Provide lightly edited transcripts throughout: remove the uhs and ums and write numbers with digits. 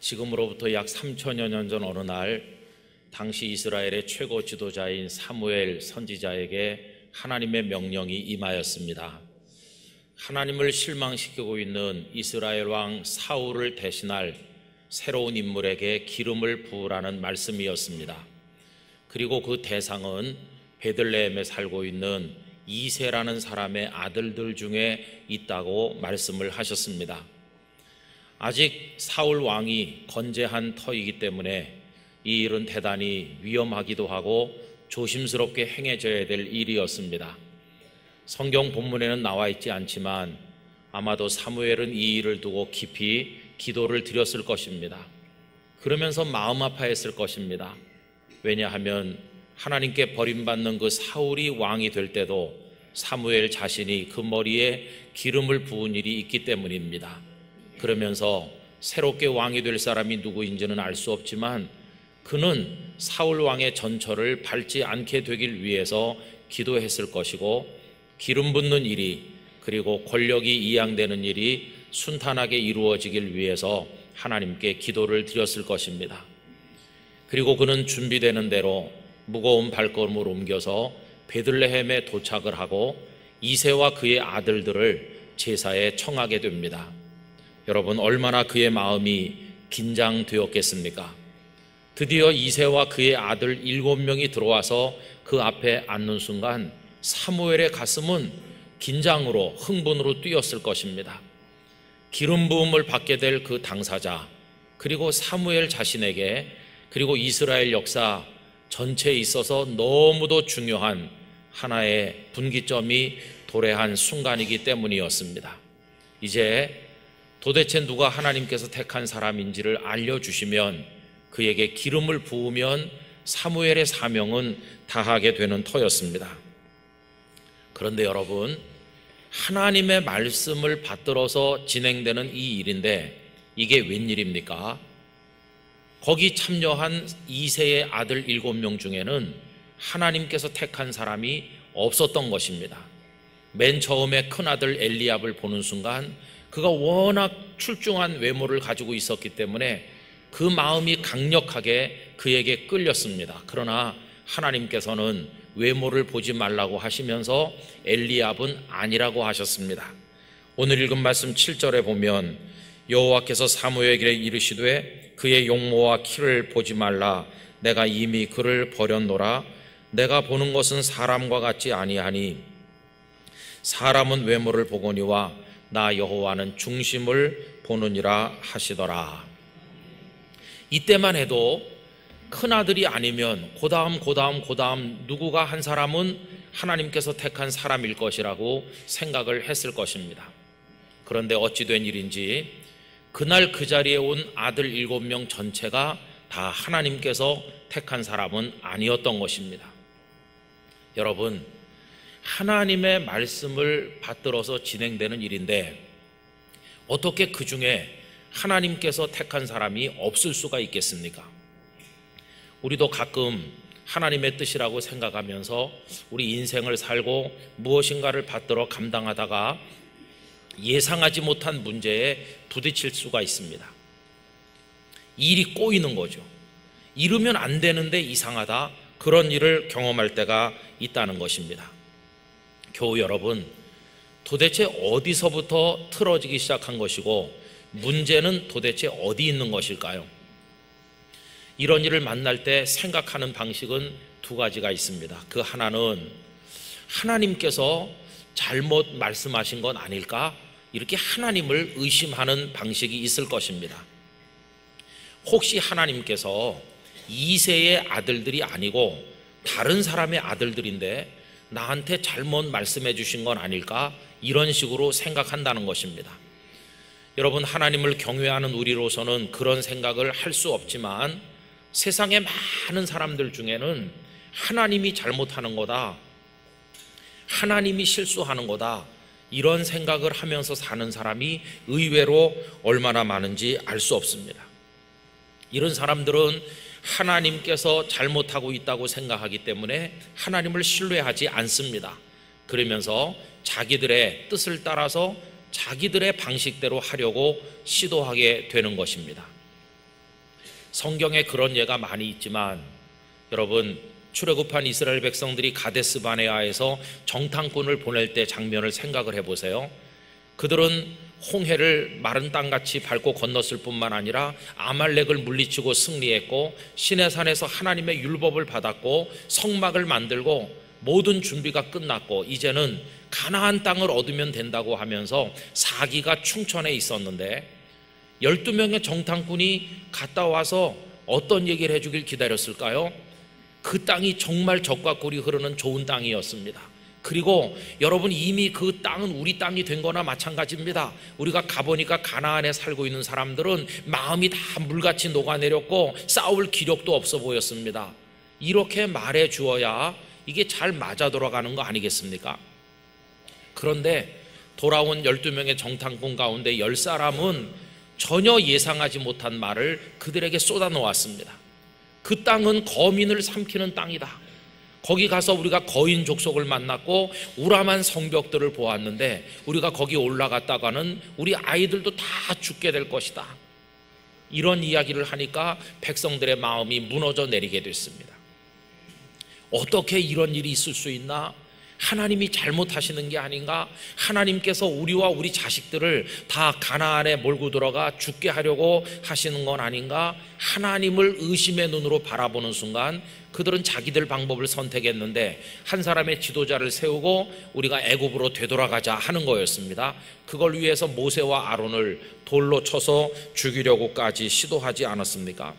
지금으로부터 약 3000여 년 전 어느 날 당시 이스라엘의 최고 지도자인 사무엘 선지자에게 하나님의 명령이 임하였습니다. 하나님을 실망시키고 있는 이스라엘 왕 사울을 대신할 새로운 인물에게 기름을 부으라는 말씀이었습니다. 그리고 그 대상은 베들레헴에 살고 있는 이새라는 사람의 아들들 중에 있다고 말씀을 하셨습니다. 아직 사울 왕이 건재한 터이기 때문에 이 일은 대단히 위험하기도 하고 조심스럽게 행해져야 될 일이었습니다. 성경 본문에는 나와 있지 않지만 아마도 사무엘은 이 일을 두고 깊이 기도를 드렸을 것입니다. 그러면서 마음 아파했을 것입니다. 왜냐하면 하나님께 버림받는 그 사울이 왕이 될 때도 사무엘 자신이 그 머리에 기름을 부은 일이 있기 때문입니다. 그러면서 새롭게 왕이 될 사람이 누구인지는 알 수 없지만 그는 사울 왕의 전철을 밟지 않게 되길 위해서 기도했을 것이고, 기름 붓는 일이 그리고 권력이 이양되는 일이 순탄하게 이루어지길 위해서 하나님께 기도를 드렸을 것입니다. 그리고 그는 준비되는 대로 무거운 발걸음을 옮겨서 베들레헴에 도착을 하고 이새와 그의 아들들을 제사에 청하게 됩니다. 여러분, 얼마나 그의 마음이 긴장되었겠습니까? 드디어 이새와 그의 아들 7명이 들어와서 그 앞에 앉는 순간 사무엘의 가슴은 긴장으로 흥분으로 뛰었을 것입니다. 기름 부음을 받게 될 그 당사자, 그리고 사무엘 자신에게, 그리고 이스라엘 역사 전체에 있어서 너무도 중요한 하나의 분기점이 도래한 순간이기 때문이었습니다. 이제 도대체 누가 하나님께서 택한 사람인지를 알려주시면, 그에게 기름을 부으면 사무엘의 사명은 다하게 되는 터였습니다. 그런데 여러분, 하나님의 말씀을 받들어서 진행되는 이 일인데 이게 웬일입니까? 거기 참여한 이새의 아들 7명 중에는 하나님께서 택한 사람이 없었던 것입니다. 맨 처음에 큰아들 엘리압을 보는 순간 그가 워낙 출중한 외모를 가지고 있었기 때문에 그 마음이 강력하게 그에게 끌렸습니다. 그러나 하나님께서는 외모를 보지 말라고 하시면서 엘리압은 아니라고 하셨습니다. 오늘 읽은 말씀 7절에 보면 여호와께서 사무엘에게 이르시되 그의 용모와 키를 보지 말라. 내가 이미 그를 버렸노라. 내가 보는 것은 사람과 같지 아니하니 사람은 외모를 보거니와 나 여호와는 중심을 보느니라 하시더라. 이때만 해도 큰아들이 아니면 고다음 누구가 한 사람은 하나님께서 택한 사람일 것이라고 생각을 했을 것입니다. 그런데 어찌 된 일인지 그날 그 자리에 온 아들 7명 전체가 다 하나님께서 택한 사람은 아니었던 것입니다. 여러분, 하나님의 말씀을 받들어서 진행되는 일인데 어떻게 그 중에 하나님께서 택한 사람이 없을 수가 있겠습니까? 우리도 가끔 하나님의 뜻이라고 생각하면서 우리 인생을 살고 무엇인가를 받들어 감당하다가 예상하지 못한 문제에 부딪힐 수가 있습니다. 일이 꼬이는 거죠. 이러면 안 되는데 이상하다, 그런 일을 경험할 때가 있다는 것입니다. 교우 여러분, 도대체 어디서부터 틀어지기 시작한 것이고 문제는 도대체 어디 있는 것일까요? 이런 일을 만날 때 생각하는 방식은 두 가지가 있습니다. 그 하나는 하나님께서 잘못 말씀하신 건 아닐까? 이렇게 하나님을 의심하는 방식이 있을 것입니다. 혹시 하나님께서 이새의 아들들이 아니고 다른 사람의 아들들인데 나한테 잘못 말씀해 주신 건 아닐까? 이런 식으로 생각한다는 것입니다. 여러분, 하나님을 경외하는 우리로서는 그런 생각을 할 수 없지만 세상의 많은 사람들 중에는 하나님이 잘못하는 거다, 하나님이 실수하는 거다, 이런 생각을 하면서 사는 사람이 의외로 얼마나 많은지 알 수 없습니다. 이런 사람들은 하나님께서 잘못하고 있다고 생각하기 때문에 하나님을 신뢰하지 않습니다. 그러면서 자기들의 뜻을 따라서 자기들의 방식대로 하려고 시도하게 되는 것입니다. 성경에 그런 예가 많이 있지만 여러분, 출애굽한 이스라엘 백성들이 가데스 바네아에서 정탐꾼을 보낼 때 장면을 생각을 해보세요. 그들은 홍해를 마른 땅같이 밟고 건넜을 뿐만 아니라 아말렉을 물리치고 승리했고 시내산에서 하나님의 율법을 받았고 성막을 만들고 모든 준비가 끝났고 이제는 가나안 땅을 얻으면 된다고 하면서 사기가 충천해 있었는데 12명의 정탐꾼이 갔다 와서 어떤 얘기를 해주길 기다렸을까요? 그 땅이 정말 젖과 꿀이 흐르는 좋은 땅이었습니다. 그리고 여러분, 이미 그 땅은 우리 땅이 된 거나 마찬가지입니다. 우리가 가보니까 가나안에 살고 있는 사람들은 마음이 다 물같이 녹아내렸고 싸울 기력도 없어 보였습니다. 이렇게 말해 주어야 이게 잘 맞아 돌아가는 거 아니겠습니까? 그런데 돌아온 12명의 정탐꾼 가운데 10사람은 전혀 예상하지 못한 말을 그들에게 쏟아놓았습니다. 그 땅은 거민을 삼키는 땅이다. 거기 가서 우리가 거인 족속을 만났고 우람한 성벽들을 보았는데 우리가 거기 올라갔다가는 우리 아이들도 다 죽게 될 것이다. 이런 이야기를 하니까 백성들의 마음이 무너져 내리게 됐습니다. 어떻게 이런 일이 있을 수 있나? 하나님이 잘못하시는 게 아닌가? 하나님께서 우리와 우리 자식들을 다 가나안에 몰고 들어가 죽게 하려고 하시는 건 아닌가? 하나님을 의심의 눈으로 바라보는 순간 그들은 자기들 방법을 선택했는데 한 사람의 지도자를 세우고 우리가 애굽으로 되돌아가자 하는 거였습니다. 그걸 위해서 모세와 아론을 돌로 쳐서 죽이려고까지 시도하지 않았습니까?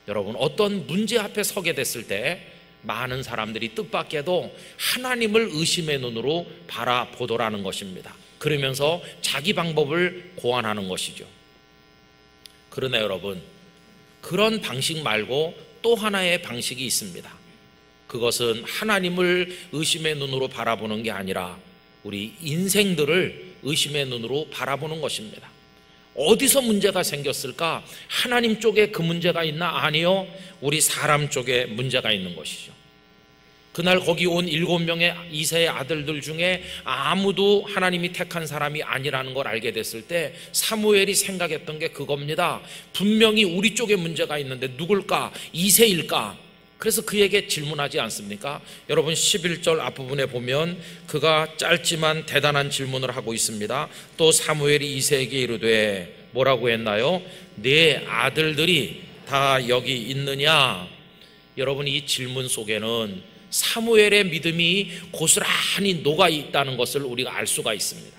여러분, 어떤 문제 앞에 서게 됐을 때 많은 사람들이 뜻밖에도 하나님을 의심의 눈으로 바라보더라는 것입니다. 그러면서 자기 방법을 고안하는 것이죠. 그러나 여러분, 그런 방식 말고 또 하나의 방식이 있습니다. 그것은 하나님을 의심의 눈으로 바라보는 게 아니라 우리 인생들을 의심의 눈으로 바라보는 것입니다. 어디서 문제가 생겼을까? 하나님 쪽에 그 문제가 있나? 아니요, 우리 사람 쪽에 문제가 있는 것이죠. 그날 거기 온 7명의 이새의 아들들 중에 아무도 하나님이 택한 사람이 아니라는 걸 알게 됐을 때 사무엘이 생각했던 게 그겁니다. 분명히 우리 쪽에 문제가 있는데 누굴까? 이새일까? 그래서 그에게 질문하지 않습니까? 여러분, 11절 앞부분에 보면 그가 짧지만 대단한 질문을 하고 있습니다. 또 사무엘이 이새에게 이르되 뭐라고 했나요? 네 아들들이 다 여기 있느냐? 여러분, 이 질문 속에는 사무엘의 믿음이 고스란히 녹아 있다는 것을 우리가 알 수가 있습니다.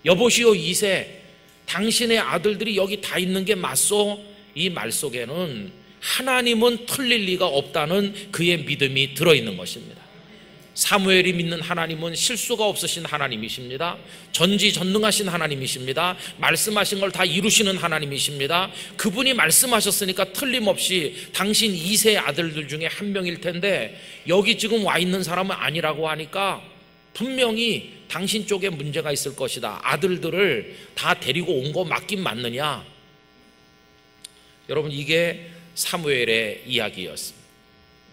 여보시오 이새, 당신의 아들들이 여기 다 있는 게 맞소? 이 말 속에는 하나님은 틀릴 리가 없다는 그의 믿음이 들어있는 것입니다. 사무엘이 믿는 하나님은 실수가 없으신 하나님이십니다. 전지전능하신 하나님이십니다. 말씀하신 걸 다 이루시는 하나님이십니다. 그분이 말씀하셨으니까 틀림없이 당신 이세 아들들 중에 한 명일 텐데 여기 지금 와 있는 사람은 아니라고 하니까 분명히 당신 쪽에 문제가 있을 것이다. 아들들을 다 데리고 온 거 맞긴 맞느냐? 여러분, 이게 사무엘의 이야기였습니다.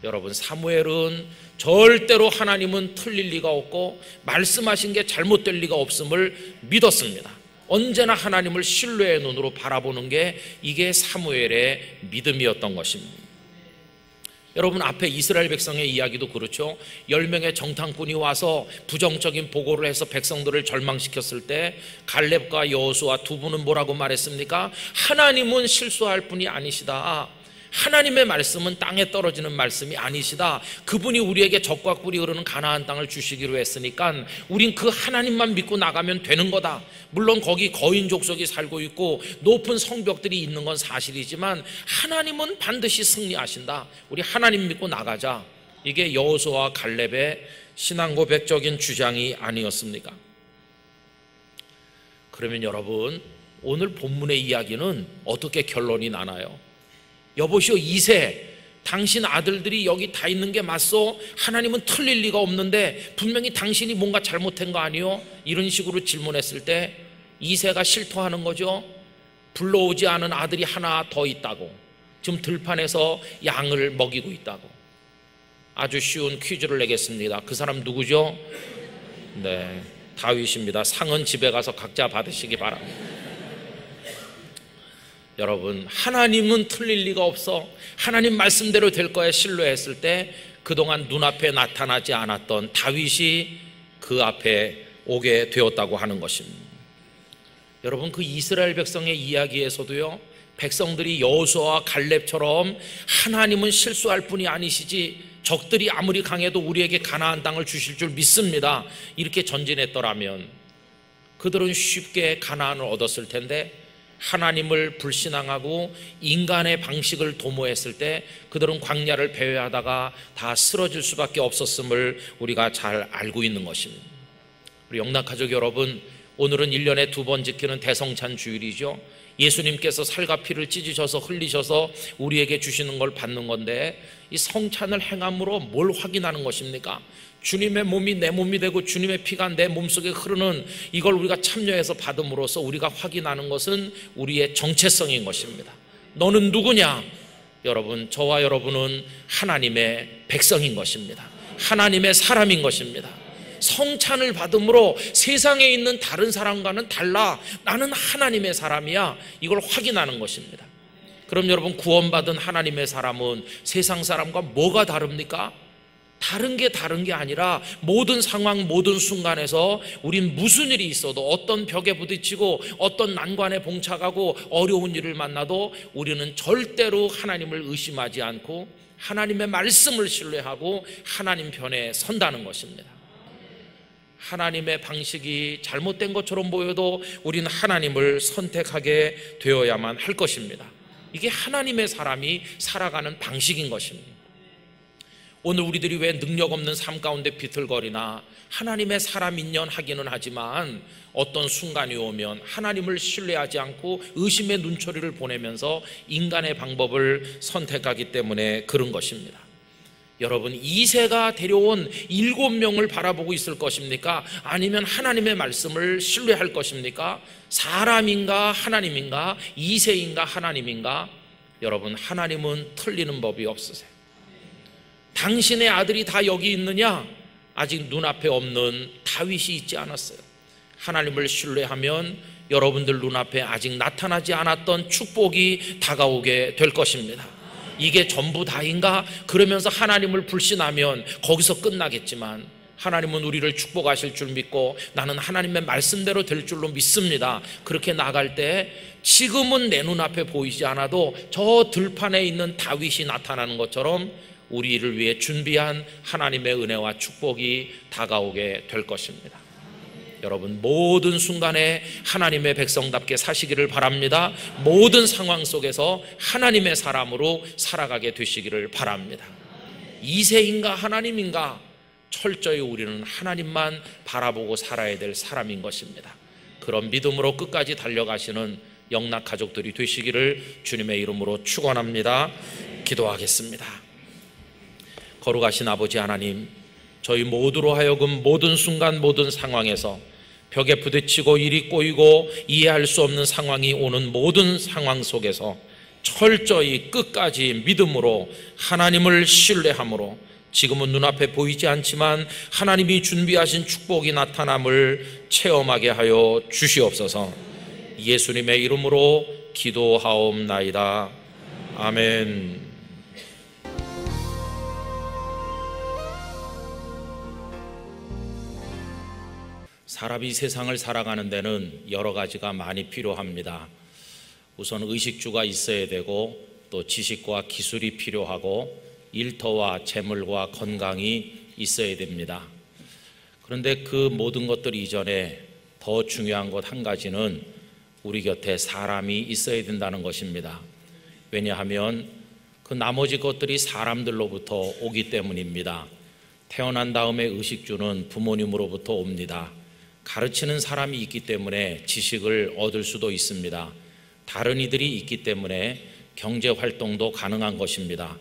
여러분, 사무엘은 절대로 하나님은 틀릴 리가 없고 말씀하신 게 잘못될 리가 없음을 믿었습니다. 언제나 하나님을 신뢰의 눈으로 바라보는 게 이게 사무엘의 믿음이었던 것입니다. 여러분, 앞에 이스라엘 백성의 이야기도 그렇죠. 10명의 정탐꾼이 와서 부정적인 보고를 해서 백성들을 절망시켰을 때 갈렙과 여호수아 두 분은 뭐라고 말했습니까? 하나님은 실수할 분이 아니시다. 하나님의 말씀은 땅에 떨어지는 말씀이 아니시다. 그분이 우리에게 젖과 꿀이 흐르는 가나안 땅을 주시기로 했으니까 우린 그 하나님만 믿고 나가면 되는 거다. 물론 거기 거인 족속이 살고 있고 높은 성벽들이 있는 건 사실이지만 하나님은 반드시 승리하신다. 우리 하나님 믿고 나가자. 이게 여호수아와 갈렙의 신앙 고백적인 주장이 아니었습니까? 그러면 여러분, 오늘 본문의 이야기는 어떻게 결론이 나나요? 여보시오 이새, 당신 아들들이 여기 다 있는 게 맞소? 하나님은 틀릴 리가 없는데 분명히 당신이 뭔가 잘못한 거 아니요? 이런 식으로 질문했을 때 이새가 실토하는 거죠. 불러오지 않은 아들이 하나 더 있다고, 지금 들판에서 양을 먹이고 있다고. 아주 쉬운 퀴즈를 내겠습니다. 그 사람 누구죠? 네, 다윗입니다. 상은 집에 가서 각자 받으시기 바랍니다. 여러분, 하나님은 틀릴 리가 없어, 하나님 말씀대로 될 거야 신뢰했을 때 그동안 눈앞에 나타나지 않았던 다윗이 그 앞에 오게 되었다고 하는 것입니다. 여러분, 그 이스라엘 백성의 이야기에서도요, 백성들이 여호수아와 갈렙처럼 하나님은 실수할 뿐이 아니시지 적들이 아무리 강해도 우리에게 가나안 땅을 주실 줄 믿습니다, 이렇게 전진했더라면 그들은 쉽게 가나안을 얻었을 텐데, 하나님을 불신앙하고 인간의 방식을 도모했을 때 그들은 광야를 배회하다가 다 쓰러질 수밖에 없었음을 우리가 잘 알고 있는 것입니다. 우리 영락가족 여러분, 오늘은 1년에 2번 지키는 대성찬 주일이죠. 예수님께서 살과 피를 찢으셔서 흘리셔서 우리에게 주시는 걸 받는 건데, 이 성찬을 행함으로 뭘 확인하는 것입니까? 주님의 몸이 내 몸이 되고 주님의 피가 내 몸속에 흐르는 이걸 우리가 참여해서 받음으로써 우리가 확인하는 것은 우리의 정체성인 것입니다. 너는 누구냐? 여러분, 저와 여러분은 하나님의 백성인 것입니다. 하나님의 사람인 것입니다. 성찬을 받음으로 세상에 있는 다른 사람과는 달라, 나는 하나님의 사람이야, 이걸 확인하는 것입니다. 그럼 여러분, 구원받은 하나님의 사람은 세상 사람과 뭐가 다릅니까? 다른 게 아니라 모든 상황, 모든 순간에서 우린 무슨 일이 있어도, 어떤 벽에 부딪히고 어떤 난관에 봉착하고 어려운 일을 만나도 우리는 절대로 하나님을 의심하지 않고 하나님의 말씀을 신뢰하고 하나님 편에 선다는 것입니다. 하나님의 방식이 잘못된 것처럼 보여도 우리는 하나님을 선택하게 되어야만 할 것입니다. 이게 하나님의 사람이 살아가는 방식인 것입니다. 오늘 우리들이 왜 능력 없는 삶 가운데 비틀거리나 하나님의 사람인연 하기는 하지만 어떤 순간이 오면 하나님을 신뢰하지 않고 의심의 눈초리를 보내면서 인간의 방법을 선택하기 때문에 그런 것입니다. 여러분, 이새가 데려온 7명을 바라보고 있을 것입니까? 아니면 하나님의 말씀을 신뢰할 것입니까? 사람인가 하나님인가? 이새인가 하나님인가? 여러분, 하나님은 틀리는 법이 없으세요. 당신의 아들이 다 여기 있느냐? 아직 눈앞에 없는 다윗이 있지 않았어요. 하나님을 신뢰하면 여러분들 눈앞에 아직 나타나지 않았던 축복이 다가오게 될 것입니다. 이게 전부 다인가? 그러면서 하나님을 불신하면 거기서 끝나겠지만, 하나님은 우리를 축복하실 줄 믿고 나는 하나님의 말씀대로 될 줄로 믿습니다. 그렇게 나갈 때 지금은 내 눈앞에 보이지 않아도 저 들판에 있는 다윗이 나타나는 것처럼 우리를 위해 준비한 하나님의 은혜와 축복이 다가오게 될 것입니다. 여러분, 모든 순간에 하나님의 백성답게 사시기를 바랍니다. 모든 상황 속에서 하나님의 사람으로 살아가게 되시기를 바랍니다. 이새인가 하나님인가? 철저히 우리는 하나님만 바라보고 살아야 될 사람인 것입니다. 그런 믿음으로 끝까지 달려가시는 영락 가족들이 되시기를 주님의 이름으로 축원합니다. 기도하겠습니다. 거룩하신 아버지 하나님, 저희 모두로 하여금 모든 순간 모든 상황에서 벽에 부딪히고 일이 꼬이고 이해할 수 없는 상황이 오는 모든 상황 속에서 철저히 끝까지 믿음으로 하나님을 신뢰함으로 지금은 눈앞에 보이지 않지만 하나님이 준비하신 축복이 나타남을 체험하게 하여 주시옵소서. 예수님의 이름으로 기도하옵나이다. 아멘. 사람이 세상을 살아가는 데는 여러 가지가 많이 필요합니다. 우선 의식주가 있어야 되고, 또 지식과 기술이 필요하고, 일터와 재물과 건강이 있어야 됩니다. 그런데 그 모든 것들 이전에 더 중요한 것 한 가지는 우리 곁에 사람이 있어야 된다는 것입니다. 왜냐하면 그 나머지 것들이 사람들로부터 오기 때문입니다. 태어난 다음에 의식주는 부모님으로부터 옵니다. 가르치는 사람이 있기 때문에 지식을 얻을 수도 있습니다. 다른 이들이 있기 때문에 경제 활동도 가능한 것입니다.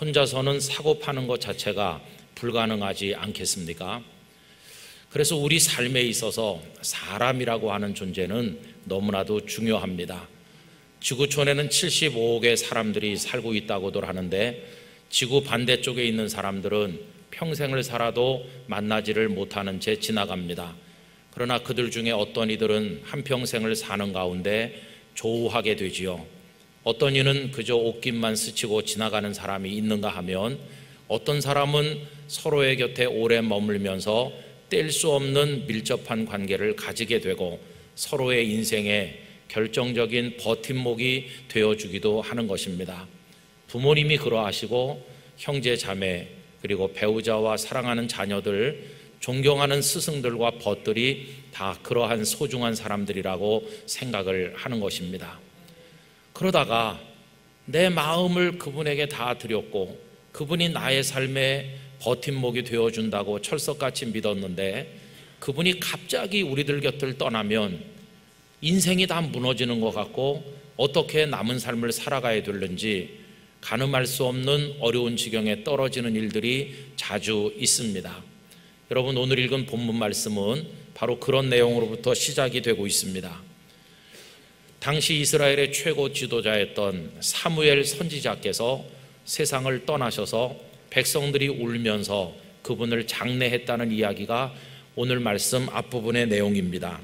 혼자서는 사고 파는 것 자체가 불가능하지 않겠습니까? 그래서 우리 삶에 있어서 사람이라고 하는 존재는 너무나도 중요합니다. 지구촌에는 75억의 사람들이 살고 있다고들 하는데, 지구 반대쪽에 있는 사람들은 평생을 살아도 만나지를 못하는 채 지나갑니다. 그러나 그들 중에 어떤 이들은 한평생을 사는 가운데 조우하게 되지요. 어떤 이는 그저 옷깃만 스치고 지나가는 사람이 있는가 하면 어떤 사람은 서로의 곁에 오래 머물면서 뗄 수 없는 밀접한 관계를 가지게 되고 서로의 인생에 결정적인 버팀목이 되어주기도 하는 것입니다. 부모님이 그러하시고 형제 자매 그리고 배우자와 사랑하는 자녀들, 존경하는 스승들과 벗들이 다 그러한 소중한 사람들이라고 생각을 하는 것입니다. 그러다가 내 마음을 그분에게 다 드렸고 그분이 나의 삶에 버팀목이 되어준다고 철석같이 믿었는데 그분이 갑자기 우리들 곁을 떠나면 인생이 다 무너지는 것 같고 어떻게 남은 삶을 살아가야 되는지 가늠할 수 없는 어려운 지경에 떨어지는 일들이 자주 있습니다. 여러분, 오늘 읽은 본문 말씀은 바로 그런 내용으로부터 시작이 되고 있습니다. 당시 이스라엘의 최고 지도자였던 사무엘 선지자께서 세상을 떠나셔서 백성들이 울면서 그분을 장례했다는 이야기가 오늘 말씀 앞부분의 내용입니다.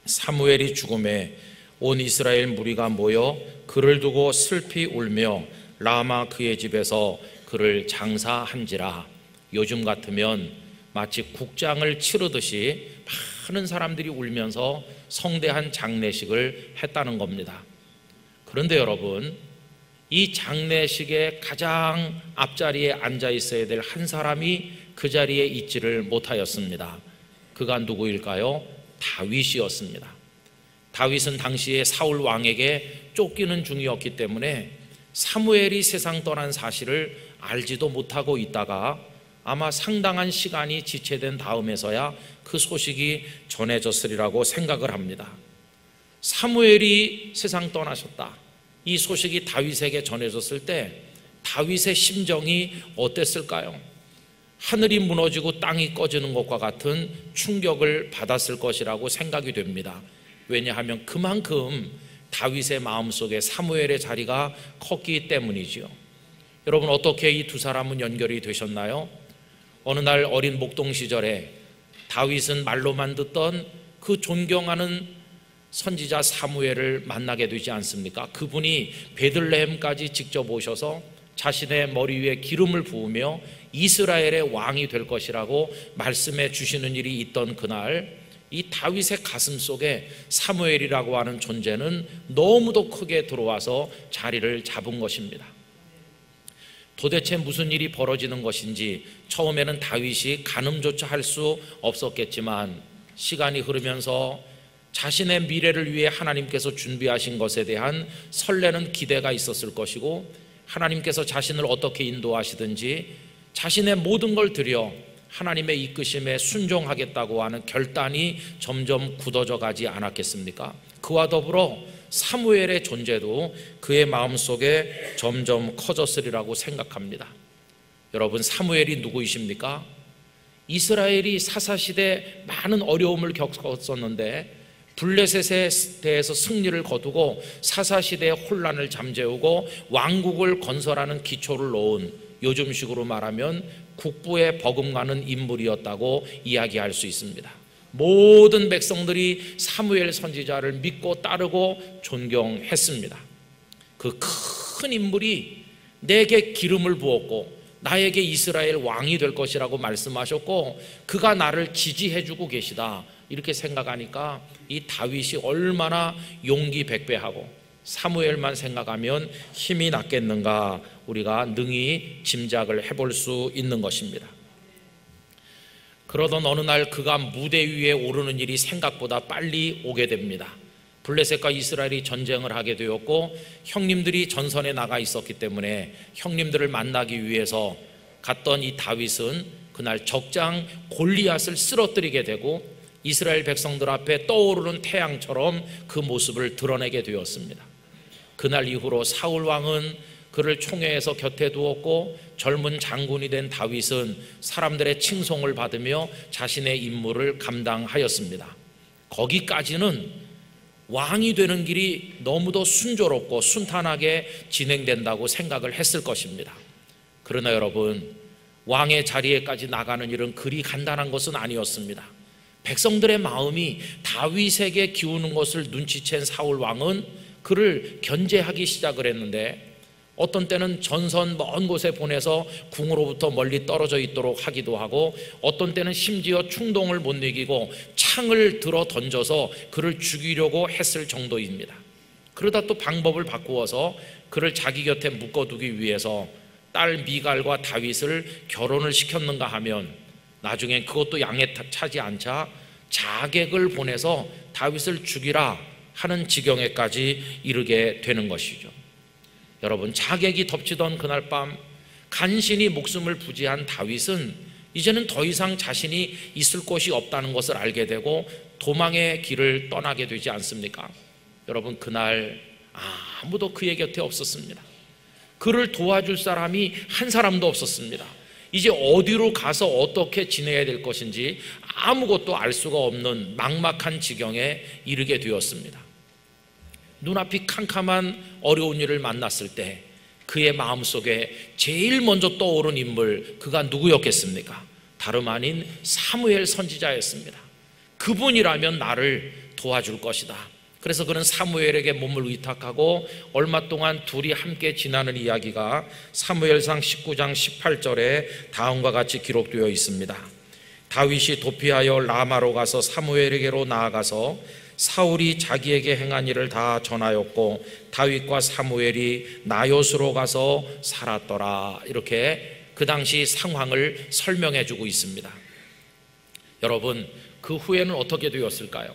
사무엘이 죽음에 온 이스라엘 무리가 모여 그를 두고 슬피 울며 라마 그의 집에서 그를 장사한지라. 요즘 같으면 마치 국장을 치르듯이 많은 사람들이 울면서 성대한 장례식을 했다는 겁니다. 그런데 여러분, 이 장례식의 가장 앞자리에 앉아 있어야 될 한 사람이 그 자리에 있지를 못하였습니다. 그가 누구일까요? 다윗이었습니다. 다윗은 당시에 사울 왕에게 쫓기는 중이었기 때문에 사무엘이 세상 떠난 사실을 알지도 못하고 있다가 아마 상당한 시간이 지체된 다음에서야 그 소식이 전해졌으리라고 생각을 합니다. 사무엘이 세상 떠나셨다, 이 소식이 다윗에게 전해졌을 때 다윗의 심정이 어땠을까요? 하늘이 무너지고 땅이 꺼지는 것과 같은 충격을 받았을 것이라고 생각이 됩니다. 왜냐하면 그만큼 다윗의 마음속에 사무엘의 자리가 컸기 때문이지요. 여러분, 어떻게 이 두 사람은 연결이 되셨나요? 어느 날 어린 목동 시절에 다윗은 말로만 듣던 그 존경하는 선지자 사무엘을 만나게 되지 않습니까? 그분이 베들레헴까지 직접 오셔서 자신의 머리 위에 기름을 부으며 이스라엘의 왕이 될 것이라고 말씀해 주시는 일이 있던 그날, 이 다윗의 가슴 속에 사무엘이라고 하는 존재는 너무도 크게 들어와서 자리를 잡은 것입니다. 도대체 무슨 일이 벌어지는 것인지 처음에는 다윗이 가늠조차 할 수 없었겠지만 시간이 흐르면서 자신의 미래를 위해 하나님께서 준비하신 것에 대한 설레는 기대가 있었을 것이고, 하나님께서 자신을 어떻게 인도하시든지 자신의 모든 걸 들여 하나님의 이끄심에 순종하겠다고 하는 결단이 점점 굳어져 가지 않았겠습니까? 그와 더불어 사무엘의 존재도 그의 마음속에 점점 커졌으리라고 생각합니다. 여러분, 사무엘이 누구이십니까? 이스라엘이 사사시대 많은 어려움을 겪었었는데 블레셋에 대해서 승리를 거두고 사사시대의 혼란을 잠재우고 왕국을 건설하는 기초를 놓은, 요즘식으로 말하면 국부에 버금가는 인물이었다고 이야기할 수 있습니다. 모든 백성들이 사무엘 선지자를 믿고 따르고 존경했습니다. 그 큰 인물이 내게 기름을 부었고 나에게 이스라엘 왕이 될 것이라고 말씀하셨고 그가 나를 지지해주고 계시다, 이렇게 생각하니까 이 다윗이 얼마나 용기 백배하고 사무엘만 생각하면 힘이 났겠는가, 우리가 능히 짐작을 해볼 수 있는 것입니다. 그러던 어느 날 그가 무대 위에 오르는 일이 생각보다 빨리 오게 됩니다. 블레셋과 이스라엘이 전쟁을 하게 되었고 형님들이 전선에 나가 있었기 때문에 형님들을 만나기 위해서 갔던 이 다윗은 그날 적장 골리앗을 쓰러뜨리게 되고 이스라엘 백성들 앞에 떠오르는 태양처럼 그 모습을 드러내게 되었습니다. 그날 이후로 사울 왕은 그를 총회에서 곁에 두었고 젊은 장군이 된 다윗은 사람들의 칭송을 받으며 자신의 임무를 감당하였습니다. 거기까지는 왕이 되는 길이 너무도 순조롭고 순탄하게 진행된다고 생각을 했을 것입니다. 그러나 여러분, 왕의 자리에까지 나가는 일은 그리 간단한 것은 아니었습니다. 백성들의 마음이 다윗에게 기우는 것을 눈치챈 사울 왕은 그를 견제하기 시작을 했는데, 어떤 때는 전선 먼 곳에 보내서 궁으로부터 멀리 떨어져 있도록 하기도 하고, 어떤 때는 심지어 충동을 못 이기고 창을 들어 던져서 그를 죽이려고 했을 정도입니다. 그러다 또 방법을 바꾸어서 그를 자기 곁에 묶어두기 위해서 딸 미갈과 다윗을 결혼을 시켰는가 하면, 나중엔 그것도 양에 차지 않자 자객을 보내서 다윗을 죽이라 하는 지경에까지 이르게 되는 것이죠. 여러분, 자객이 덮치던 그날 밤 간신히 목숨을 부지한 다윗은 이제는 더 이상 자신이 있을 곳이 없다는 것을 알게 되고 도망의 길을 떠나게 되지 않습니까? 여러분, 그날 아무도 그의 곁에 없었습니다. 그를 도와줄 사람이 한 사람도 없었습니다. 이제 어디로 가서 어떻게 지내야 될 것인지 아무것도 알 수가 없는 막막한 지경에 이르게 되었습니다. 눈앞이 캄캄한 어려운 일을 만났을 때 그의 마음속에 제일 먼저 떠오른 인물, 그가 누구였겠습니까? 다름 아닌 사무엘 선지자였습니다. 그분이라면 나를 도와줄 것이다. 그래서 그는 사무엘에게 몸을 의탁하고 얼마 동안 둘이 함께 지나는 이야기가 사무엘상 19장 18절에 다음과 같이 기록되어 있습니다. 다윗이 도피하여 라마로 가서 사무엘에게로 나아가서 사울이 자기에게 행한 일을 다 전하였고 다윗과 사무엘이 나요스로 가서 살았더라. 이렇게 그 당시 상황을 설명해 주고 있습니다. 여러분, 그 후에는 어떻게 되었을까요?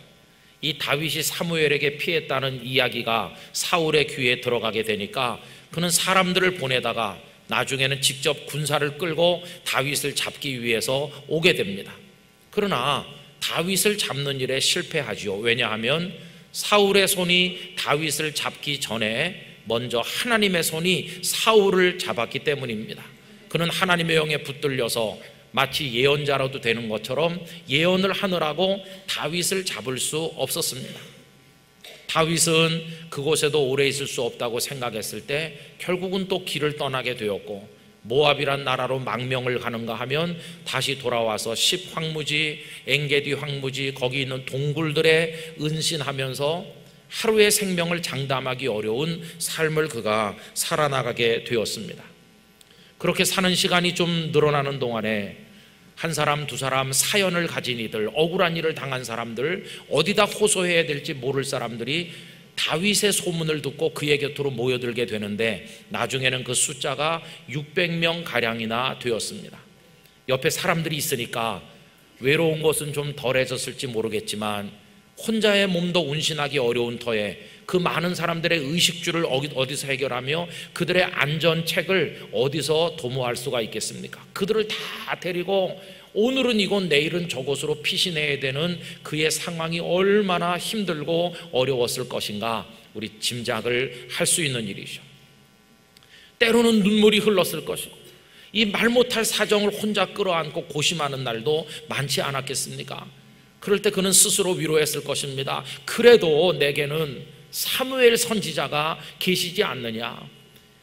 이 다윗이 사무엘에게 피했다는 이야기가 사울의 귀에 들어가게 되니까 그는 사람들을 보내다가 나중에는 직접 군사를 끌고 다윗을 잡기 위해서 오게 됩니다. 그러나 다윗을 잡는 일에 실패하지요. 왜냐하면 사울의 손이 다윗을 잡기 전에 먼저 하나님의 손이 사울을 잡았기 때문입니다. 그는 하나님의 영에 붙들려서 마치 예언자라도 되는 것처럼 예언을 하느라고 다윗을 잡을 수 없었습니다. 다윗은 그곳에도 오래 있을 수 없다고 생각했을 때 결국은 또 길을 떠나게 되었고, 모압이란 나라로 망명을 가는가 하면 다시 돌아와서 10황무지, 엥게디 황무지, 거기 있는 동굴들에 은신하면서 하루의 생명을 장담하기 어려운 삶을 그가 살아나가게 되었습니다. 그렇게 사는 시간이 좀 늘어나는 동안에 한 사람, 두 사람 사연을 가진 이들, 억울한 일을 당한 사람들, 어디다 호소해야 될지 모를 사람들이 다윗의 소문을 듣고 그의 곁으로 모여들게 되는데, 나중에는 그 숫자가 600명 가량이나 되었습니다. 옆에 사람들이 있으니까 외로운 것은 좀 덜해졌을지 모르겠지만 혼자의 몸도 운신하기 어려운 터에 그 많은 사람들의 의식주를 어디서 해결하며 그들의 안전책을 어디서 도모할 수가 있겠습니까? 그들을 다 데리고 오늘은 이곳 내일은 저곳으로 피신해야 되는 그의 상황이 얼마나 힘들고 어려웠을 것인가 우리 짐작을 할 수 있는 일이죠. 때로는 눈물이 흘렀을 것이고 이 말 못할 사정을 혼자 끌어안고 고심하는 날도 많지 않았겠습니까? 그럴 때 그는 스스로 위로했을 것입니다. 그래도 내게는 사무엘 선지자가 계시지 않느냐.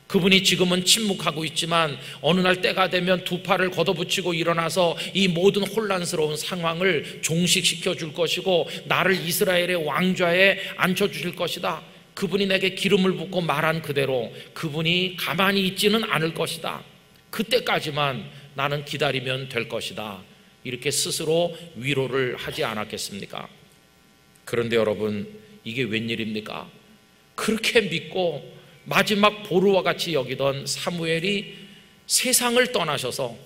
그분이 지금은 침묵하고 있지만 어느 날 때가 되면 두 팔을 걷어붙이고 일어나서 이 모든 혼란스러운 상황을 종식시켜 줄 것이고 나를 이스라엘의 왕좌에 앉혀주실 것이다. 그분이 내게 기름을 붓고 말한 그대로 그분이 가만히 있지는 않을 것이다. 그때까지만 나는 기다리면 될 것이다. 이렇게 스스로 위로를 하지 않았겠습니까? 그런데 여러분, 이게 웬일입니까? 그렇게 믿고 마지막 보루와 같이 여기던 사무엘이 세상을 떠나셔서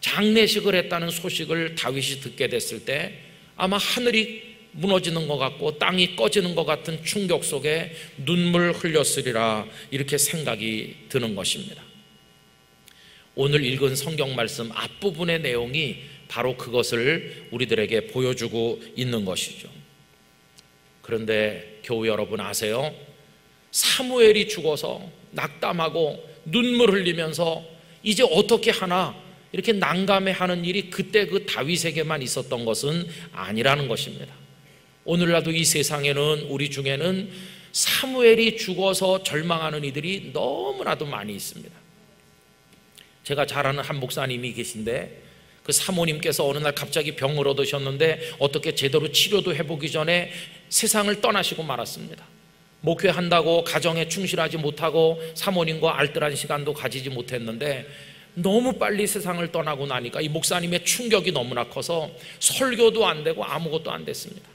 장례식을 했다는 소식을 다윗이 듣게 됐을 때 아마 하늘이 무너지는 것 같고 땅이 꺼지는 것 같은 충격 속에 눈물 흘렸으리라, 이렇게 생각이 드는 것입니다. 오늘 읽은 성경 말씀 앞부분의 내용이 바로 그것을 우리들에게 보여주고 있는 것이죠. 그런데 교우 여러분 아세요? 사무엘이 죽어서 낙담하고 눈물 흘리면서 이제 어떻게 하나 이렇게 난감해하는 일이 그때 그 다윗에게만 있었던 것은 아니라는 것입니다. 오늘날도 이 세상에는, 우리 중에는 사무엘이 죽어서 절망하는 이들이 너무나도 많이 있습니다. 제가 잘 아는 한 목사님이 계신데 그 사모님께서 어느 날 갑자기 병을 얻으셨는데 어떻게 제대로 치료도 해보기 전에 세상을 떠나시고 말았습니다. 목회한다고 가정에 충실하지 못하고 사모님과 알뜰한 시간도 가지지 못했는데 너무 빨리 세상을 떠나고 나니까 이 목사님의 충격이 너무나 커서 설교도 안 되고 아무것도 안 됐습니다.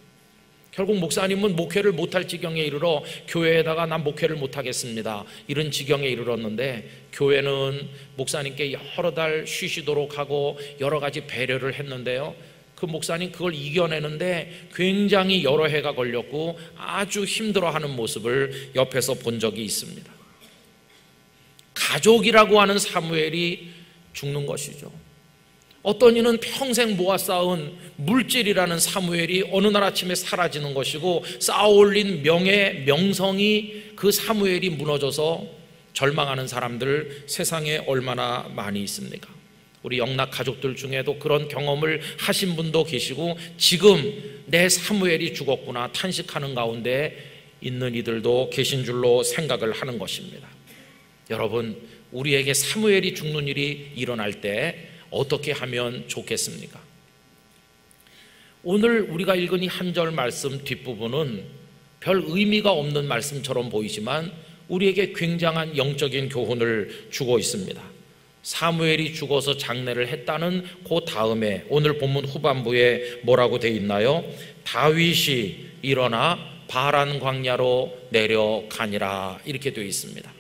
결국 목사님은 목회를 못할 지경에 이르러 교회에다가 난 목회를 못하겠습니다 이런 지경에 이르렀는데, 교회는 목사님께 여러 달 쉬시도록 하고 여러 가지 배려를 했는데요, 그 목사님 그걸 이겨내는데 굉장히 여러 해가 걸렸고 아주 힘들어하는 모습을 옆에서 본 적이 있습니다. 가족이라고 하는 사무엘이 죽는 것이죠. 어떤 이는 평생 모아 쌓은 물질이라는 사무엘이 어느 날 아침에 사라지는 것이고, 쌓아올린 명예, 명성이 그 사무엘이 무너져서 절망하는 사람들 세상에 얼마나 많이 있습니까? 우리 영락 가족들 중에도 그런 경험을 하신 분도 계시고, 지금 내 사무엘이 죽었구나 탄식하는 가운데 있는 이들도 계신 줄로 생각을 하는 것입니다. 여러분, 우리에게 사무엘이 죽는 일이 일어날 때 어떻게 하면 좋겠습니까? 오늘 우리가 읽은 이 한 절 말씀 뒷부분은 별 의미가 없는 말씀처럼 보이지만 우리에게 굉장한 영적인 교훈을 주고 있습니다. 사무엘이 죽어서 장례를 했다는 그 다음에 오늘 본문 후반부에 뭐라고 되어 있나요? 다윗이 일어나 바란 광야로 내려가니라 이렇게 되어 있습니다.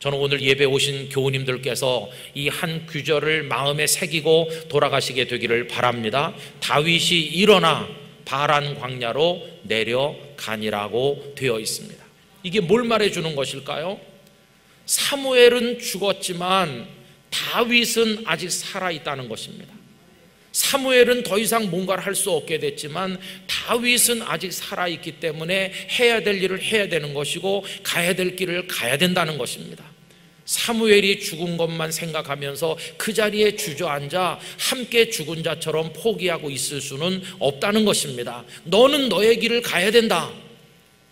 저는 오늘 예배 오신 교우님들께서 이 한 구절을 마음에 새기고 돌아가시게 되기를 바랍니다. 다윗이 일어나 바란 광야로 내려가니라고 되어 있습니다. 이게 뭘 말해주는 것일까요? 사무엘은 죽었지만 다윗은 아직 살아있다는 것입니다. 사무엘은 더 이상 뭔가를 할 수 없게 됐지만 다윗은 아직 살아있기 때문에 해야 될 일을 해야 되는 것이고 가야 될 길을 가야 된다는 것입니다. 사무엘이 죽은 것만 생각하면서 그 자리에 주저앉아 함께 죽은 자처럼 포기하고 있을 수는 없다는 것입니다. 너는 너의 길을 가야 된다.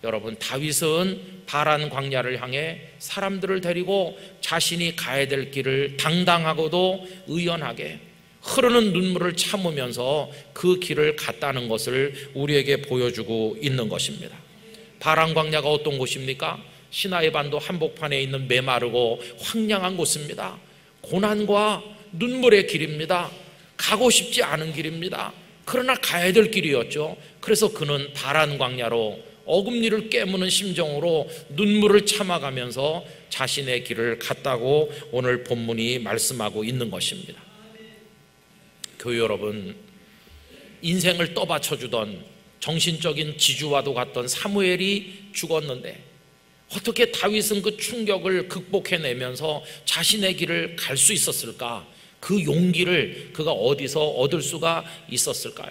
여러분, 다윗은 바란 광야를 향해 사람들을 데리고 자신이 가야 될 길을 당당하고도 의연하게 흐르는 눈물을 참으면서 그 길을 갔다는 것을 우리에게 보여주고 있는 것입니다. 바란 광야가 어떤 곳입니까? 시나이 반도 한복판에 있는 메마르고 황량한 곳입니다. 고난과 눈물의 길입니다. 가고 싶지 않은 길입니다. 그러나 가야 될 길이었죠. 그래서 그는 바란 광야로 어금니를 깨무는 심정으로 눈물을 참아가면서 자신의 길을 갔다고 오늘 본문이 말씀하고 있는 것입니다. 교회 여러분, 인생을 떠받쳐주던 정신적인 지주와도 같던 사무엘이 죽었는데 어떻게 다윗은 그 충격을 극복해내면서 자신의 길을 갈 수 있었을까? 그 용기를 그가 어디서 얻을 수가 있었을까요?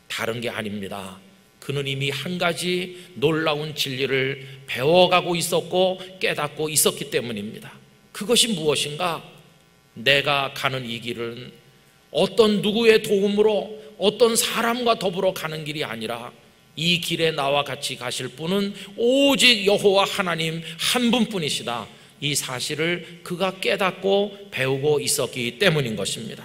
다른 게 아닙니다. 그는 이미 한 가지 놀라운 진리를 배워가고 있었고 깨닫고 있었기 때문입니다. 그것이 무엇인가? 내가 가는 이 길은 어떤 누구의 도움으로 어떤 사람과 더불어 가는 길이 아니라 이 길에 나와 같이 가실 분은 오직 여호와 하나님 한 분뿐이시다. 이 사실을 그가 깨닫고 배우고 있었기 때문인 것입니다.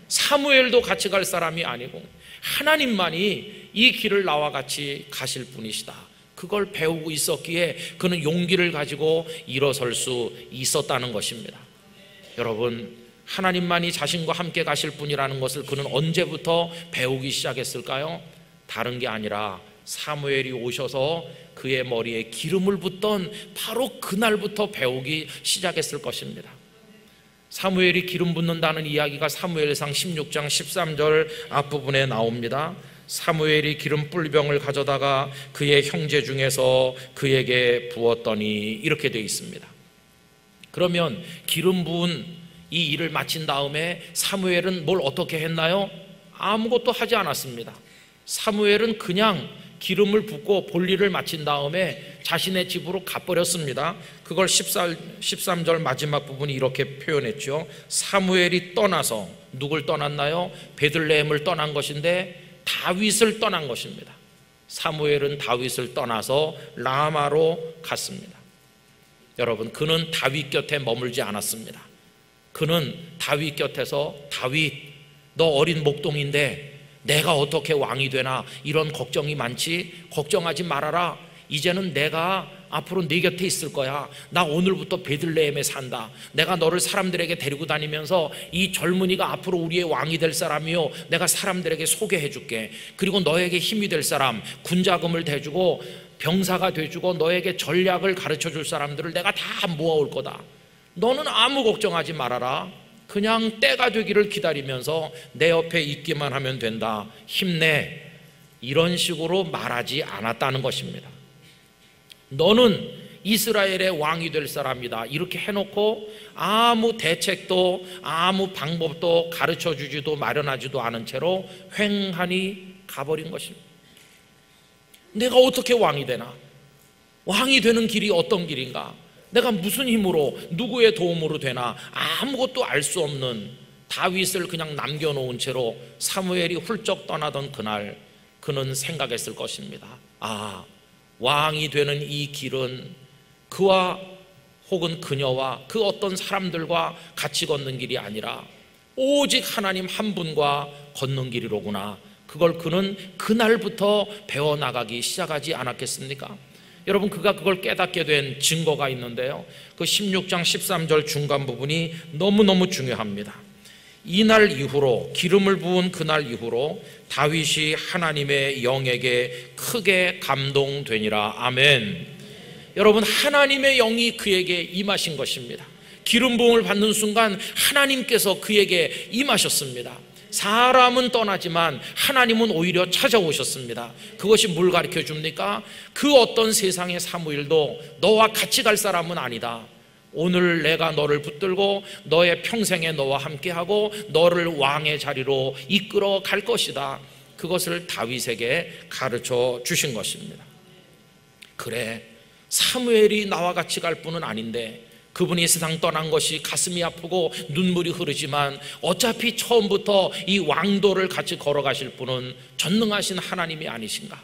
사무엘도 같이 갈 사람이 아니고 하나님만이 이 길을 나와 같이 가실 분이시다. 그걸 배우고 있었기에 그는 용기를 가지고 일어설 수 있었다는 것입니다. 여러분, 하나님만이 자신과 함께 가실 분이라는 것을 그는 언제부터 배우기 시작했을까요? 다른 게 아니라 사무엘이 오셔서 그의 머리에 기름을 붓던 바로 그날부터 배우기 시작했을 것입니다. 사무엘이 기름 붓는다는 이야기가 사무엘상 16장 13절 앞부분에 나옵니다. 사무엘이 기름 뿔병을 가져다가 그의 형제 중에서 그에게 부었더니 이렇게 되어 있습니다. 그러면 기름 부은 이 일을 마친 다음에 사무엘은 뭘 어떻게 했나요? 아무것도 하지 않았습니다. 사무엘은 그냥 기름을 붓고 볼일을 마친 다음에 자신의 집으로 가버렸습니다. 그걸 13절 마지막 부분이 이렇게 표현했죠. 사무엘이 떠나서, 누굴 떠났나요? 베들레헴을 떠난 것인데 다윗을 떠난 것입니다. 사무엘은 다윗을 떠나서 라마로 갔습니다. 여러분, 그는 다윗 곁에 머물지 않았습니다. 그는 다윗 곁에서 다윗, 너 어린 목동인데 내가 어떻게 왕이 되나 이런 걱정이 많지? 걱정하지 말아라. 이제는 내가 앞으로 네 곁에 있을 거야. 나 오늘부터 베들레헴에 산다. 내가 너를 사람들에게 데리고 다니면서 이 젊은이가 앞으로 우리의 왕이 될 사람이요, 내가 사람들에게 소개해 줄게. 그리고 너에게 힘이 될 사람, 군자금을 대주고 병사가 돼주고 너에게 전략을 가르쳐 줄 사람들을 내가 다 모아올 거다. 너는 아무 걱정하지 말아라. 그냥 때가 되기를 기다리면서 내 옆에 있기만 하면 된다. 힘내. 이런 식으로 말하지 않았다는 것입니다. 너는 이스라엘의 왕이 될 사람이다. 이렇게 해놓고 아무 대책도 아무 방법도 가르쳐 주지도 마련하지도 않은 채로 횡하니 가버린 것입니다. 내가 어떻게 왕이 되나? 왕이 되는 길이 어떤 길인가? 내가 무슨 힘으로, 누구의 도움으로 되나? 아무것도 알 수 없는 다윗을 그냥 남겨놓은 채로 사무엘이 훌쩍 떠나던 그날, 그는 생각했을 것입니다. 아, 왕이 되는 이 길은 그와 혹은 그녀와 그 어떤 사람들과 같이 걷는 길이 아니라 오직 하나님 한 분과 걷는 길이로구나. 그걸 그는 그날부터 배워나가기 시작하지 않았겠습니까? 여러분, 그가 그걸 깨닫게 된 증거가 있는데요, 그 16장 13절 중간 부분이 너무너무 중요합니다. 이날 이후로, 기름을 부은 그날 이후로 다윗이 하나님의 영에게 크게 감동되니라. 아멘. 여러분, 하나님의 영이 그에게 임하신 것입니다. 기름 부음을 받는 순간 하나님께서 그에게 임하셨습니다. 사람은 떠나지만 하나님은 오히려 찾아오셨습니다. 그것이 뭘 가르쳐 줍니까? 그 어떤 세상의 사무엘도 너와 같이 갈 사람은 아니다. 오늘 내가 너를 붙들고 너의 평생에 너와 함께하고 너를 왕의 자리로 이끌어 갈 것이다. 그것을 다윗에게 가르쳐 주신 것입니다. 그래, 사무엘이 나와 같이 갈 분은 아닌데, 그분이 세상 떠난 것이 가슴이 아프고 눈물이 흐르지만 어차피 처음부터 이 왕도를 같이 걸어가실 분은 전능하신 하나님이 아니신가?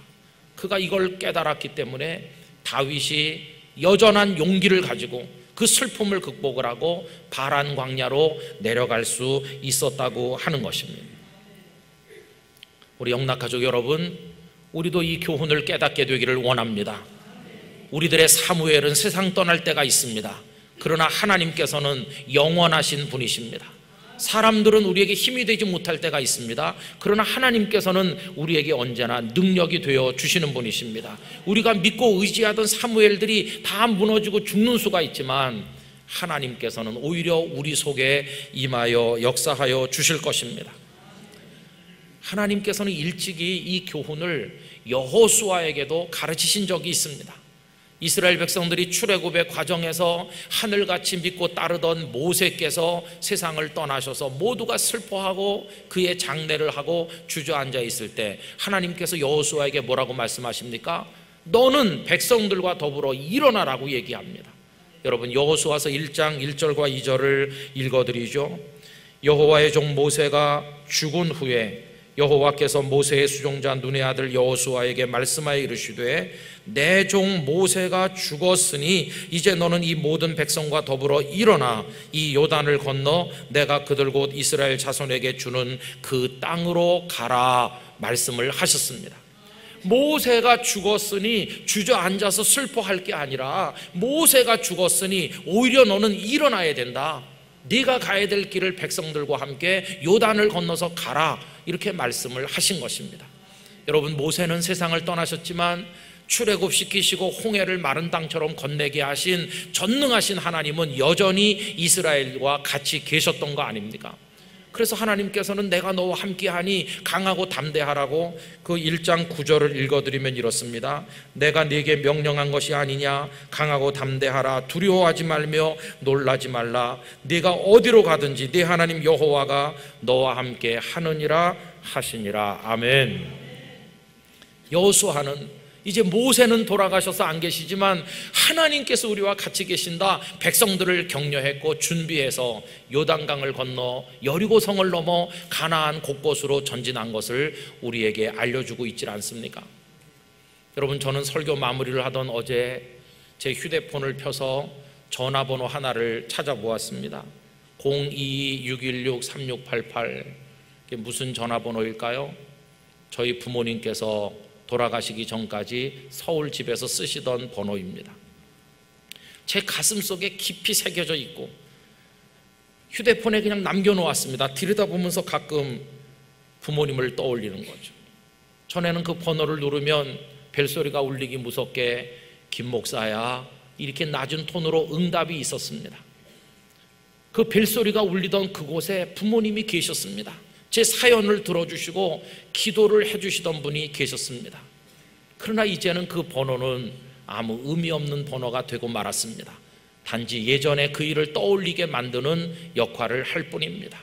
그가 이걸 깨달았기 때문에 다윗이 여전한 용기를 가지고 그 슬픔을 극복을 하고 바란 광야로 내려갈 수 있었다고 하는 것입니다. 우리 영락가족 여러분, 우리도 이 교훈을 깨닫게 되기를 원합니다. 우리들의 사무엘은 세상 떠날 때가 있습니다. 그러나 하나님께서는 영원하신 분이십니다. 사람들은 우리에게 힘이 되지 못할 때가 있습니다. 그러나 하나님께서는 우리에게 언제나 능력이 되어 주시는 분이십니다. 우리가 믿고 의지하던 사무엘들이 다 무너지고 죽는 수가 있지만 하나님께서는 오히려 우리 속에 임하여 역사하여 주실 것입니다. 하나님께서는 일찍이 이 교훈을 여호수아에게도 가르치신 적이 있습니다. 이스라엘 백성들이 출애굽의 과정에서 하늘같이 믿고 따르던 모세께서 세상을 떠나셔서 모두가 슬퍼하고 그의 장례를 하고 주저앉아 있을 때 하나님께서 여호수아에게 뭐라고 말씀하십니까? 너는 백성들과 더불어 일어나라고 얘기합니다. 여러분, 여호수아서 1장 1절과 2절을 읽어드리죠. 여호와의 종 모세가 죽은 후에 여호와께서 모세의 수종자 눈의 아들 여호수아에게 말씀하여 이르시되 내 종 모세가 죽었으니 이제 너는 이 모든 백성과 더불어 일어나 이 요단을 건너 내가 그들 곧 이스라엘 자손에게 주는 그 땅으로 가라 말씀을 하셨습니다. 모세가 죽었으니 주저앉아서 슬퍼할 게 아니라 모세가 죽었으니 오히려 너는 일어나야 된다. 네가 가야 될 길을 백성들과 함께 요단을 건너서 가라, 이렇게 말씀을 하신 것입니다. 여러분, 모세는 세상을 떠나셨지만 출애굽시키시고 홍해를 마른 땅처럼 건네게 하신 전능하신 하나님은 여전히 이스라엘과 같이 계셨던 거 아닙니까? 그래서 하나님께서는 내가 너와 함께하니 강하고 담대하라고 그 1장 9절을 읽어드리면 이렇습니다. 내가 네게 명령한 것이 아니냐? 강하고 담대하라. 두려워하지 말며 놀라지 말라. 네가 어디로 가든지 네 하나님 여호와가 너와 함께 하느니라 하시니라. 아멘. 여호수아는 이제 모세는 돌아가셔서 안 계시지만 하나님께서 우리와 같이 계신다, 백성들을 격려했고 준비해서 요단강을 건너 여리고성을 넘어 가나안 곳곳으로 전진한 것을 우리에게 알려주고 있지 않습니까? 여러분, 저는 설교 마무리를 하던 어제 제 휴대폰을 펴서 전화번호 하나를 찾아보았습니다. 022-616-3688. 이게 무슨 전화번호일까요? 저희 부모님께서 돌아가시기 전까지 서울 집에서 쓰시던 번호입니다. 제 가슴 속에 깊이 새겨져 있고 휴대폰에 그냥 남겨놓았습니다. 들여다보면서 가끔 부모님을 떠올리는 거죠. 전에는 그 번호를 누르면 벨소리가 울리기 무섭게 김 목사야 이렇게 낮은 톤으로 응답이 있었습니다. 그 벨소리가 울리던 그곳에 부모님이 계셨습니다. 제 사연을 들어주시고 기도를 해주시던 분이 계셨습니다. 그러나 이제는 그 번호는 아무 의미 없는 번호가 되고 말았습니다. 단지 예전에 그 일을 떠올리게 만드는 역할을 할 뿐입니다.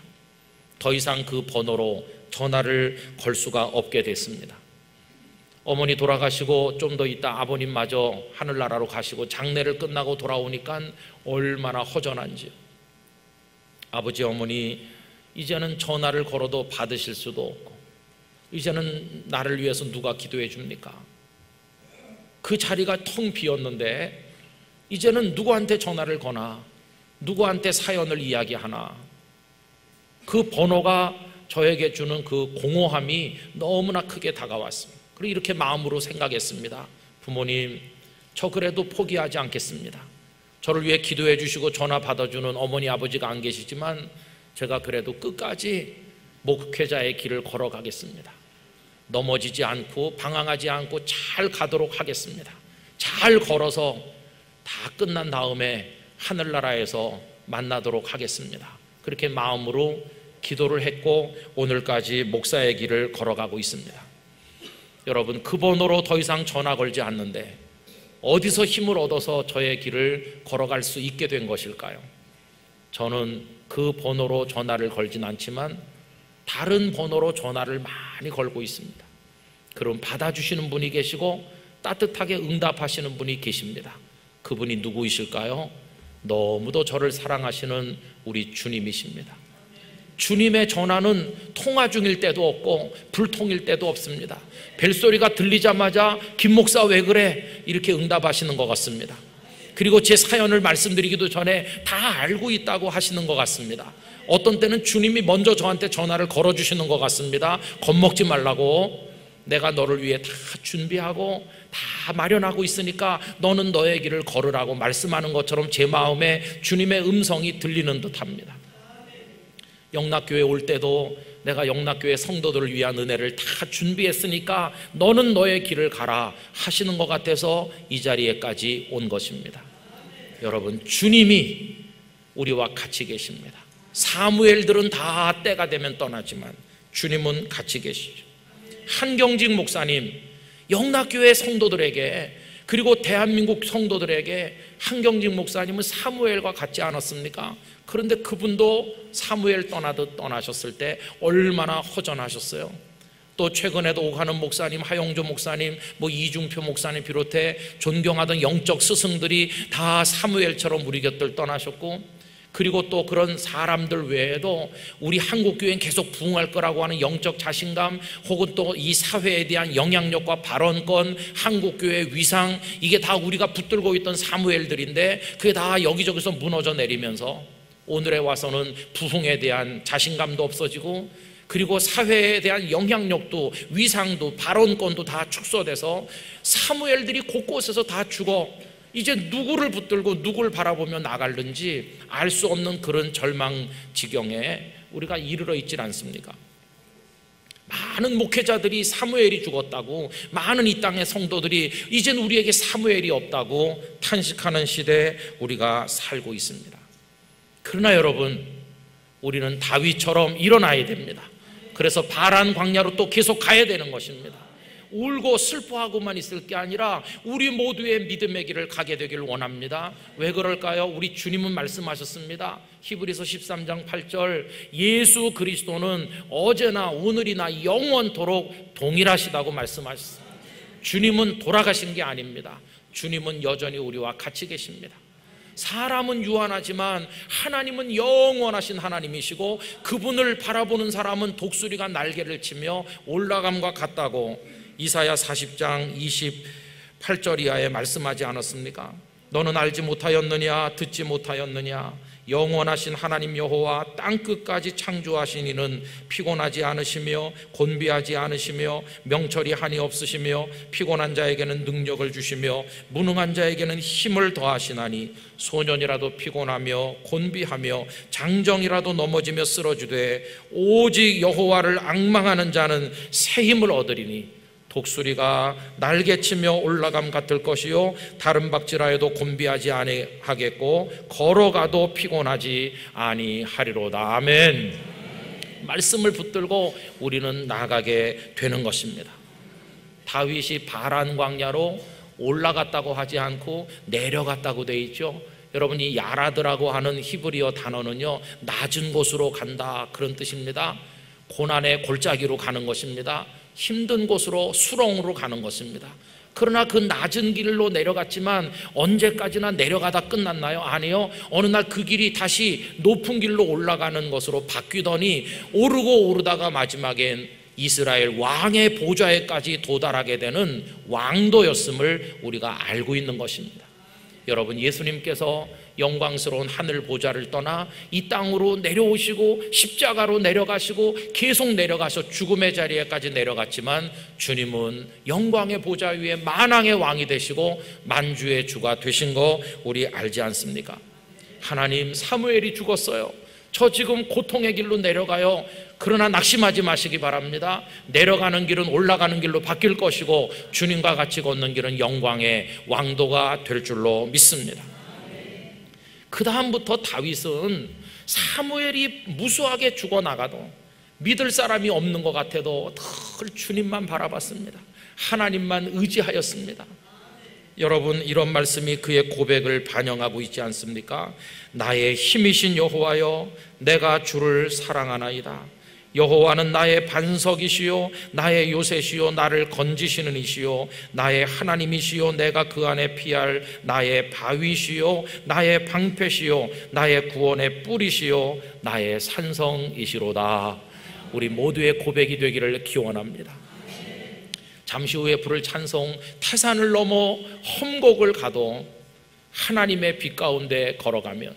더 이상 그 번호로 전화를 걸 수가 없게 됐습니다. 어머니 돌아가시고 좀 더 있다 아버님마저 하늘나라로 가시고 장례를 끝나고 돌아오니까 얼마나 허전한지요. 아버지 어머니 이제는 전화를 걸어도 받으실 수도 없고 이제는 나를 위해서 누가 기도해 줍니까? 그 자리가 텅 비었는데 이제는 누구한테 전화를 거나 누구한테 사연을 이야기하나 그 번호가 저에게 주는 그 공허함이 너무나 크게 다가왔습니다. 그리고 이렇게 마음으로 생각했습니다. 부모님, 저 그래도 포기하지 않겠습니다. 저를 위해 기도해 주시고 전화 받아주는 어머니 아버지가 안 계시지만 제가 그래도 끝까지 목회자의 길을 걸어가겠습니다. 넘어지지 않고 방황하지 않고 잘 가도록 하겠습니다. 잘 걸어서 다 끝난 다음에 하늘나라에서 만나도록 하겠습니다. 그렇게 마음으로 기도를 했고 오늘까지 목사의 길을 걸어가고 있습니다. 여러분, 그 번호로 더 이상 전화 걸지 않는데 어디서 힘을 얻어서 저의 길을 걸어갈 수 있게 된 것일까요? 저는 그 번호로 전화를 걸진 않지만 다른 번호로 전화를 많이 걸고 있습니다. 그럼 받아주시는 분이 계시고 따뜻하게 응답하시는 분이 계십니다. 그분이 누구이실까요? 너무도 저를 사랑하시는 우리 주님이십니다. 주님의 전화는 통화 중일 때도 없고 불통일 때도 없습니다. 벨소리가 들리자마자 김 목사 왜 그래? 이렇게 응답하시는 것 같습니다. 그리고 제 사연을 말씀드리기도 전에 다 알고 있다고 하시는 것 같습니다. 어떤 때는 주님이 먼저 저한테 전화를 걸어주시는 것 같습니다. 겁먹지 말라고, 내가 너를 위해 다 준비하고 다 마련하고 있으니까 너는 너의 길을 걸으라고 말씀하는 것처럼 제 마음에 주님의 음성이 들리는 듯합니다. 영락교회 올 때도 내가 영락교회 성도들을 위한 은혜를 다 준비했으니까 너는 너의 길을 가라 하시는 것 같아서 이 자리에까지 온 것입니다. 여러분, 주님이 우리와 같이 계십니다. 사무엘들은 다 때가 되면 떠나지만 주님은 같이 계시죠. 한경직 목사님, 영락교회 성도들에게 그리고 대한민국 성도들에게 한경직 목사님은 사무엘과 같지 않았습니까? 그런데 그분도 사무엘 떠나듯 떠나셨을 때 얼마나 허전하셨어요. 또 최근에도 오가는 목사님, 하용조 목사님, 이중표 목사님 비롯해 존경하던 영적 스승들이 다 사무엘처럼 우리 곁을 떠나셨고, 그리고 또 그런 사람들 외에도 우리 한국교회는 계속 부흥할 거라고 하는 영적 자신감, 혹은 또 이 사회에 대한 영향력과 발언권, 한국교회의 위상, 이게 다 우리가 붙들고 있던 사무엘들인데 그게 다 여기저기서 무너져 내리면서 오늘에 와서는 부흥에 대한 자신감도 없어지고, 그리고 사회에 대한 영향력도 위상도 발언권도 다 축소돼서 사무엘들이 곳곳에서 다 죽어 이제 누구를 붙들고 누구를 바라보며 나갈는지 알 수 없는 그런 절망 지경에 우리가 이르러 있질 않습니까? 많은 목회자들이 사무엘이 죽었다고, 많은 이 땅의 성도들이 이젠 우리에게 사무엘이 없다고 탄식하는 시대에 우리가 살고 있습니다. 그러나 여러분, 우리는 다윗처럼 일어나야 됩니다. 그래서 바란 광야로 또 계속 가야 되는 것입니다. 울고 슬퍼하고만 있을 게 아니라 우리 모두의 믿음의 길을 가게 되길 원합니다. 왜 그럴까요? 우리 주님은 말씀하셨습니다. 히브리서 13장 8절, 예수 그리스도는 어제나 오늘이나 영원토록 동일하시다고 말씀하셨습니다. 주님은 돌아가신 게 아닙니다. 주님은 여전히 우리와 같이 계십니다. 사람은 유한하지만 하나님은 영원하신 하나님이시고 그분을 바라보는 사람은 독수리가 날개를 치며 올라감과 같다고 이사야 40장 28절 이하에 말씀하지 않았습니까? 너는 알지 못하였느냐, 듣지 못하였느냐, 영원하신 하나님 여호와 땅끝까지 창조하신 이는 피곤하지 않으시며 곤비하지 않으시며 명철이 한이 없으시며 피곤한 자에게는 능력을 주시며 무능한 자에게는 힘을 더하시나니 소년이라도 피곤하며 곤비하며 장정이라도 넘어지며 쓰러지되 오직 여호와를 앙망하는 자는 새 힘을 얻으리니 독수리가 날개치며 올라감 같을 것이요 다른 박질하여도 곤비하지 아니하겠고 걸어가도 피곤하지 아니하리로다. 아멘. 말씀을 붙들고 우리는 나가게 되는 것입니다. 다윗이 바란 광야로 올라갔다고 하지 않고 내려갔다고 되어 있죠. 여러분, 이 야라드라고 하는 히브리어 단어는요, 낮은 곳으로 간다, 그런 뜻입니다. 고난의 골짜기로 가는 것입니다. 힘든 곳으로 수렁으로 가는 것입니다. 그러나 그 낮은 길로 내려갔지만 언제까지나 내려가다 끝났나요? 아니요. 어느 날 그 길이 다시 높은 길로 올라가는 것으로 바뀌더니 오르고 오르다가 마지막엔 이스라엘 왕의 보좌에까지 도달하게 되는 왕도였음을 우리가 알고 있는 것입니다. 여러분, 예수님께서 영광스러운 하늘 보좌를 떠나 이 땅으로 내려오시고 십자가로 내려가시고 계속 내려가서 죽음의 자리에까지 내려갔지만 주님은 영광의 보좌 위에 만왕의 왕이 되시고 만주의 주가 되신 거 우리 알지 않습니까? 하나님, 사무엘이 죽었어요. 저 지금 고통의 길로 내려가요. 그러나 낙심하지 마시기 바랍니다. 내려가는 길은 올라가는 길로 바뀔 것이고 주님과 같이 걷는 길은 영광의 왕도가 될 줄로 믿습니다. 그 다음부터 다윗은 사무엘이 무수하게 죽어나가도 믿을 사람이 없는 것 같아도 늘 주님만 바라봤습니다. 하나님만 의지하였습니다. 여러분, 이런 말씀이 그의 고백을 반영하고 있지 않습니까? 나의 힘이신 여호와여, 내가 주를 사랑하나이다. 여호와는 나의 반석이시요 나의 요새시요 나를 건지시는 이시요 나의 하나님이시요 내가 그 안에 피할 나의 바위시요 나의 방패시요 나의 구원의 뿌리시요 나의 산성이시로다. 우리 모두의 고백이 되기를 기원합니다. 잠시 후에 부를 찬송, 태산을 넘어 험곡을 가도 하나님의 빛 가운데 걸어가면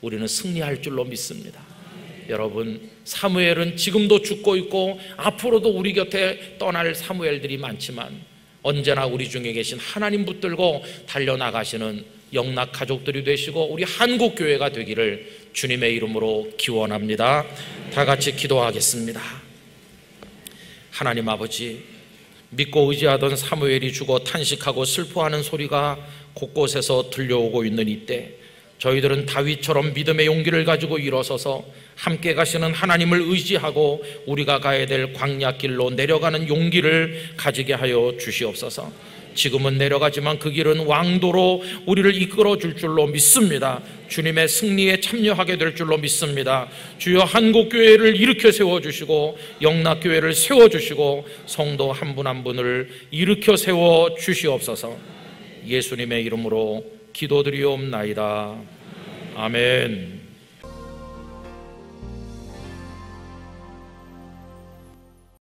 우리는 승리할 줄로 믿습니다. 여러분, 사무엘은 지금도 죽고 있고 앞으로도 우리 곁에 떠날 사무엘들이 많지만 언제나 우리 중에 계신 하나님 붙들고 달려나가시는 영락 가족들이 되시고 우리 한국교회가 되기를 주님의 이름으로 기원합니다. 다 같이 기도하겠습니다. 하나님 아버지, 믿고 의지하던 사무엘이 죽어 탄식하고 슬퍼하는 소리가 곳곳에서 들려오고 있는 이때 저희들은 다윗처럼 믿음의 용기를 가지고 일어서서 함께 가시는 하나님을 의지하고 우리가 가야 될 광야길로 내려가는 용기를 가지게 하여 주시옵소서. 지금은 내려가지만 그 길은 왕도로 우리를 이끌어 줄 줄로 믿습니다. 주님의 승리에 참여하게 될 줄로 믿습니다. 주여, 한국교회를 일으켜 세워주시고 영락교회를 세워주시고 성도 한 분 한 분을 일으켜 세워 주시옵소서. 예수님의 이름으로 기도드리옵나이다. 아멘.